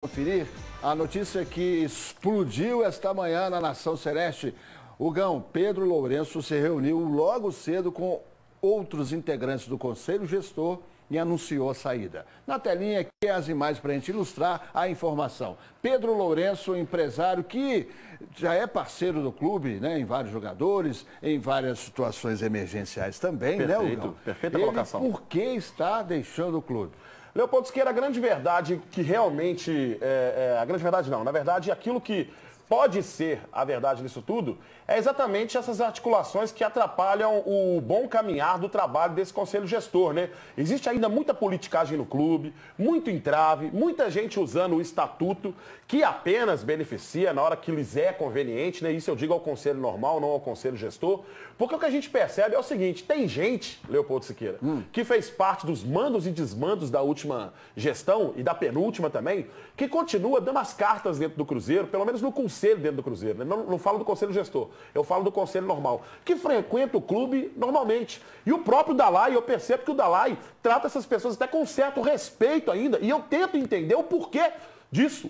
Conferir a notícia que explodiu esta manhã na Nação Celeste. O Gão Pedro Lourenço se reuniu logo cedo com outros integrantes do Conselho Gestor e anunciou a saída. Na telinha aqui as imagens para a gente ilustrar a informação. Pedro Lourenço, empresário que já é parceiro do clube, né, em vários jogadores, em várias situações emergenciais também, perfeito, né, Gão? Perfeita colocação. Por que está deixando o clube? Leopoldo Siqueira, a grande verdade que realmente, a grande verdade não, na verdade aquilo que pode ser a verdade nisso tudo é exatamente essas articulações que atrapalham o bom caminhar do trabalho desse conselho gestor, né? Existe ainda muita politicagem no clube, muito entrave, muita gente usando o estatuto que apenas beneficia na hora que lhes é conveniente, né? Isso eu digo ao conselho normal, não ao conselho gestor, porque o que a gente percebe é o seguinte, tem gente, Leopoldo Siqueira, que fez parte dos mandos e desmandos da última gestão e da penúltima também, que continua dando as cartas dentro do Cruzeiro, pelo menos no conselho dentro do Cruzeiro, né? Não falo do conselho gestor, eu falo do conselho normal, que frequenta o clube normalmente. E o próprio Dalai, eu percebo que o Dalai trata essas pessoas até com certo respeito ainda, e eu tento entender o porquê disso.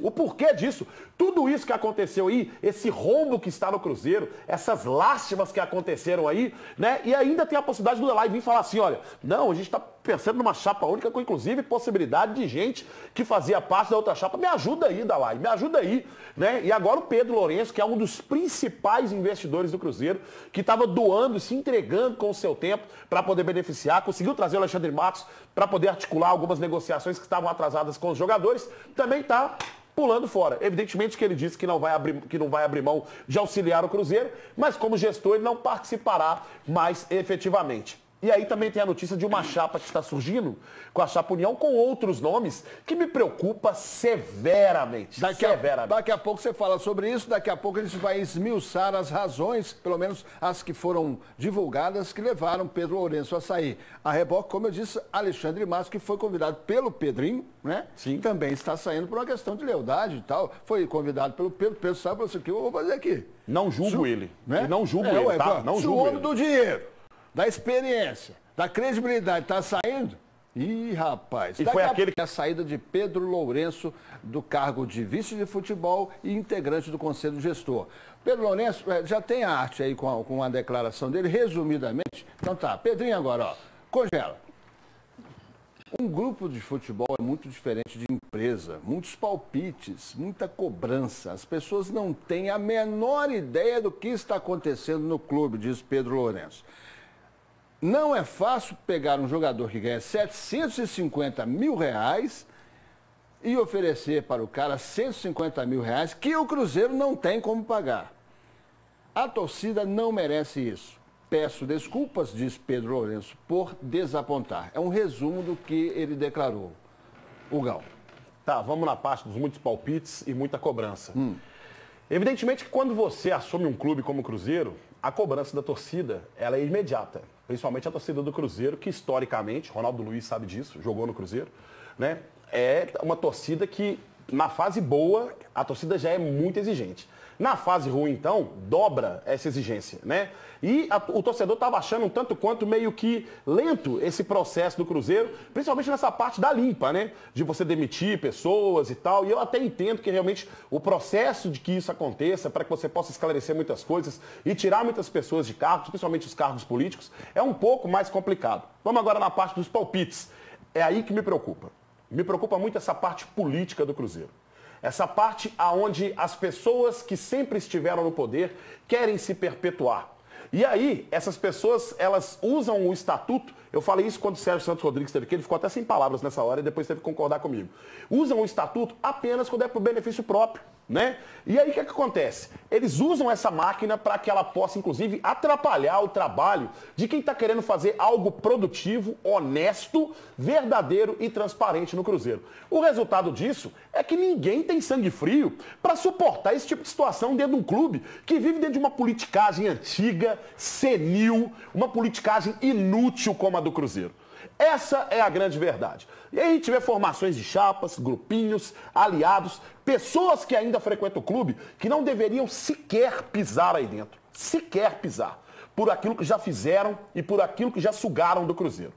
Tudo isso que aconteceu aí, esse rombo que está no Cruzeiro, essas lástimas que aconteceram aí, né? E ainda tem a possibilidade do Dalai vir falar assim, olha, não, a gente está pensando numa chapa única com, inclusive, possibilidade de gente que fazia parte da outra chapa. Me ajuda aí, Dalai, me ajuda aí, né? E agora o Pedro Lourenço, que é um dos principais investidores do Cruzeiro, que estava doando, se entregando com o seu tempo para poder beneficiar, conseguiu trazer o Alexandre Matos para poder articular algumas negociações que estavam atrasadas com os jogadores, também está pulando fora. Evidentemente que ele disse que não vai abrir mão de auxiliar o Cruzeiro, mas como gestor ele não participará mais efetivamente. E aí também tem a notícia de uma chapa que está surgindo, com a Chapa União, com outros nomes, que me preocupa severamente. Daqui a pouco você fala sobre isso, daqui a pouco a gente vai esmiuçar as razões, pelo menos as que foram divulgadas, que levaram Pedro Lourenço a sair. A reboque, como eu disse, Alexandre Matos, que foi convidado pelo Pedrinho, né? Sim. Também está saindo por uma questão de lealdade e tal. Foi convidado pelo Pedro. Pedro sabe, falou assim, o que eu vou fazer aqui? Não julgo ele. Né? E não julgo ele, tá? Não julgo o homem do dinheiro, da experiência, da credibilidade, está saindo? Ih, rapaz. E foi aquele a saída de Pedro Lourenço do cargo de vice de futebol e integrante do conselho gestor. Pedro Lourenço, já tem a arte aí com a declaração dele, resumidamente. Então tá, Pedrinho agora, ó, congela. Um grupo de futebol é muito diferente de empresa, muitos palpites, muita cobrança. As pessoas não têm a menor ideia do que está acontecendo no clube, diz Pedro Lourenço. Não é fácil pegar um jogador que ganha 750 mil reais e oferecer para o cara 150 mil reais que o Cruzeiro não tem como pagar. A torcida não merece isso. Peço desculpas, diz Pedro Lourenço, por desapontar. É um resumo do que ele declarou. O Gão. Tá, vamos na parte dos muitos palpites e muita cobrança. Evidentemente que quando você assume um clube como o Cruzeiro, a cobrança da torcida, ela é imediata. Principalmente a torcida do Cruzeiro, que historicamente, Ronaldo Luiz sabe disso, jogou no Cruzeiro, né? É uma torcida que, na fase boa, a torcida já é muito exigente. Na fase ruim, então, dobra essa exigência, né? E o torcedor estava achando um tanto quanto meio que lento esse processo do Cruzeiro, principalmente nessa parte da limpa, né? De você demitir pessoas e tal. E eu até entendo que realmente o processo de que isso aconteça, para que você possa esclarecer muitas coisas e tirar muitas pessoas de cargos, principalmente os cargos políticos, é um pouco mais complicado. Vamos agora na parte dos palpites. É aí que me preocupa. Me preocupa muito essa parte política do Cruzeiro. Essa parte aonde as pessoas que sempre estiveram no poder querem se perpetuar. E aí, essas pessoas, elas usam o estatuto, eu falei isso quando o Sérgio Santos Rodrigues esteve aqui, ele ficou até sem palavras nessa hora e depois teve que concordar comigo. Usam o estatuto apenas quando é para o benefício próprio, né? E aí, o que acontece? Eles usam essa máquina para que ela possa, inclusive, atrapalhar o trabalho de quem está querendo fazer algo produtivo, honesto, verdadeiro e transparente no Cruzeiro. O resultado disso é que ninguém tem sangue frio para suportar esse tipo de situação dentro de um clube que vive dentro de uma politicagem antiga, senil, uma politicagem inútil como a do Cruzeiro. Essa é a grande verdade. E aí a gente vê formações de chapas, grupinhos, aliados, pessoas que ainda frequentam o clube que não deveriam sequer pisar aí dentro. Sequer pisar. Por aquilo que já fizeram e por aquilo que já sugaram do Cruzeiro.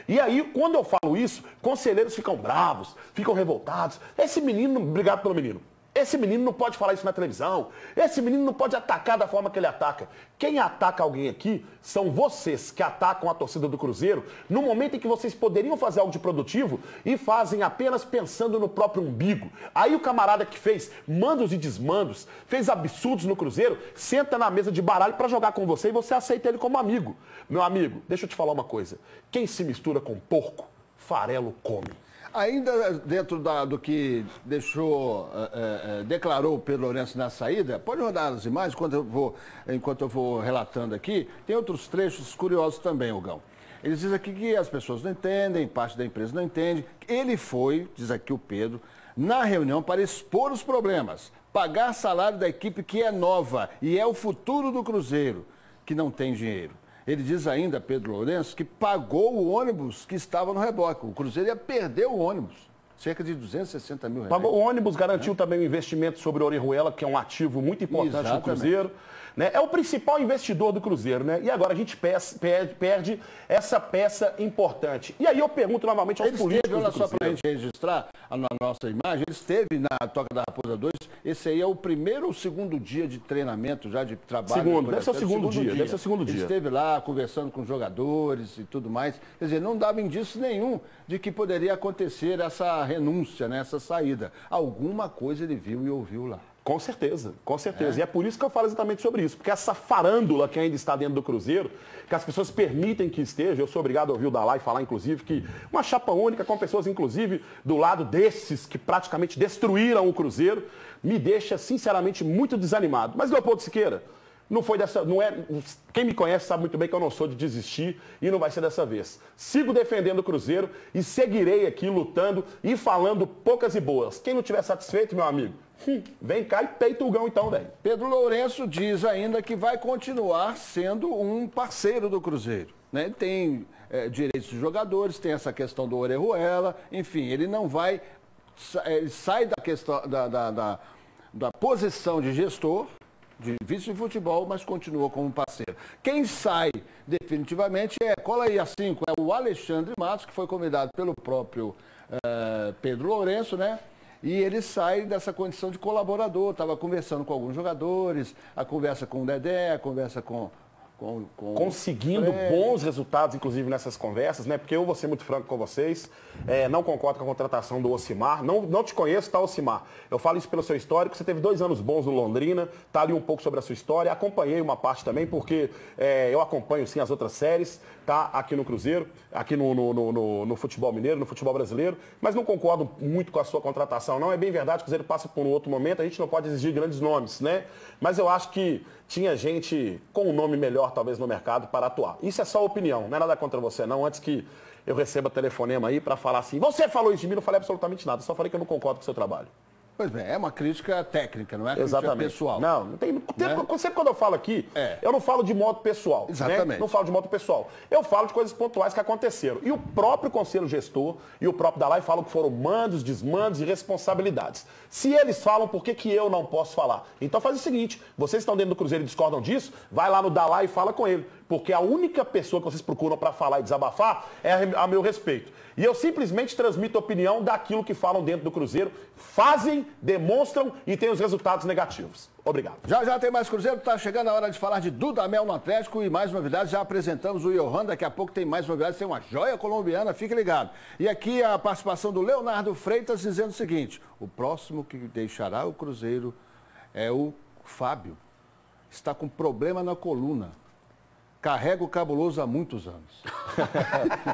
E aí, quando eu falo isso, conselheiros ficam bravos, ficam revoltados. Esse menino, obrigado pelo menino. Esse menino não pode falar isso na televisão. Esse menino não pode atacar da forma que ele ataca. Quem ataca alguém aqui são vocês que atacam a torcida do Cruzeiro no momento em que vocês poderiam fazer algo de produtivo e fazem apenas pensando no próprio umbigo. Aí o camarada que fez mandos e desmandos, fez absurdos no Cruzeiro, senta na mesa de baralho para jogar com você e você aceita ele como amigo. Meu amigo, deixa eu te falar uma coisa. Quem se mistura com porco, farelo come. Ainda dentro do que declarou o Pedro Lourenço na saída, pode rodar as imagens enquanto eu vou relatando aqui. Tem outros trechos curiosos também, Hugão. Ele diz aqui que as pessoas não entendem, parte da empresa não entende. Ele foi, diz aqui o Pedro, na reunião para expor os problemas, pagar salário da equipe que é nova e é o futuro do Cruzeiro, que não tem dinheiro. Ele diz ainda, Pedro Lourenço, que pagou o ônibus que estava no reboque. O Cruzeiro ia perder o ônibus. Cerca de 260 mil reais. Pagou o ônibus, garantiu também o investimento sobre o Orejuela, que é um ativo muito importante no Cruzeiro. Né? É o principal investidor do Cruzeiro, né? E agora a gente perde essa peça importante. E aí eu pergunto novamente aos políticos do Cruzeiro. Só para a gente registrar na nossa imagem, ele esteve na Toca da Raposa 2. Esse aí é o primeiro ou segundo dia de treinamento, já de trabalho. Segundo, deve ser o segundo dia. Deve ser o segundo dia. Ele esteve lá conversando com os jogadores e tudo mais. Quer dizer, não dava indício nenhum de que poderia acontecer essa renúncia, né, essa saída. Alguma coisa ele viu e ouviu lá. Com certeza, com certeza. E é por isso que eu falo exatamente sobre isso. Porque essa farândula que ainda está dentro do Cruzeiro, que as pessoas permitem que esteja, eu sou obrigado a ouvir o Dalai falar, inclusive, que uma chapa única com pessoas, inclusive, do lado desses que praticamente destruíram o Cruzeiro, me deixa, sinceramente, muito desanimado. Mas, Leopoldo Siqueira, não foi dessa. Não é, quem me conhece sabe muito bem que eu não sou de desistir e não vai ser dessa vez. Sigo defendendo o Cruzeiro e seguirei aqui lutando e falando poucas e boas. Quem não estiver satisfeito, meu amigo, vem cá e peita o Gão então, velho. Pedro Lourenço diz ainda que vai continuar sendo um parceiro do Cruzeiro. Né? Ele tem direitos de jogadores, tem essa questão do Orejuela, enfim, ele não vai. Ele sai da questão da posição de gestor, de vice de futebol, mas continua como parceiro. Quem sai definitivamente cola aí a 5, é o Alexandre Matos, que foi convidado pelo próprio Pedro Lourenço, né? E ele sai dessa condição de colaborador, estava conversando com alguns jogadores, a conversa com o Dedé, a conversa com conseguindo bons resultados, inclusive, nessas conversas, né? Porque eu vou ser muito franco com vocês, não concordo com a contratação do Ocimar, não te conheço, tá, Ocimar? Eu falo isso pelo seu histórico, você teve 2 anos bons no Londrina, tá ali um pouco sobre a sua história, acompanhei uma parte também, porque eu acompanho, sim, as outras séries, tá, aqui no Cruzeiro, aqui no futebol mineiro, no futebol brasileiro, mas não concordo muito com a sua contratação, não, é bem verdade, o Cruzeiro passa por um outro momento, a gente não pode exigir grandes nomes, né? Mas eu acho que tinha gente com um nome melhor, talvez, no mercado para atuar. Isso é só opinião, não é nada contra você, não. Antes que eu receba telefonema aí para falar assim, você falou isso de mim, não falei absolutamente nada, só falei que eu não concordo com o seu trabalho. Pois bem, é uma crítica técnica, não é crítica pessoal. Não tem. Sempre quando eu falo aqui, eu não falo de modo pessoal. Exatamente. Né? Não falo de modo pessoal. Eu falo de coisas pontuais que aconteceram. E o próprio Conselho Gestor e o próprio Dalai falam que foram mandos, desmandos e responsabilidades. Se eles falam, por que eu não posso falar? Então faz o seguinte, vocês estão dentro do Cruzeiro e discordam disso, vai lá no Dalai e fala com ele. Porque a única pessoa que vocês procuram para falar e desabafar é a meu respeito. E eu simplesmente transmito a opinião daquilo que falam dentro do Cruzeiro, fazem, demonstram e têm os resultados negativos. Obrigado. Já tem mais Cruzeiro, está chegando a hora de falar de Dudamel no Atlético e mais novidades, já apresentamos o Johan, daqui a pouco tem mais novidades, tem uma joia colombiana, fique ligado. E aqui a participação do Leonardo Freitas dizendo o seguinte, o próximo que deixará o Cruzeiro é o Fábio, está com problema na coluna. Carrega o Cabuloso há muitos anos.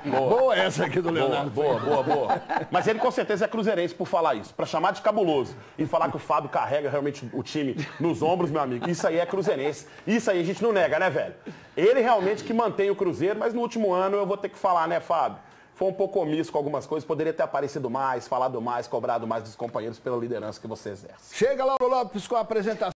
Boa essa aqui do Leonardo. Boa. Mas ele com certeza é cruzeirense por falar isso. Para chamar de cabuloso e falar que o Fábio carrega realmente o time nos ombros, meu amigo. Isso aí é cruzeirense. Isso aí a gente não nega, né, velho? Ele realmente que mantém o Cruzeiro, mas no último ano eu vou ter que falar, né, Fábio? Foi um pouco omisso com algumas coisas, poderia ter aparecido mais, falado mais, cobrado mais dos companheiros pela liderança que você exerce. Chega, Lauro Lopes, com a apresentação.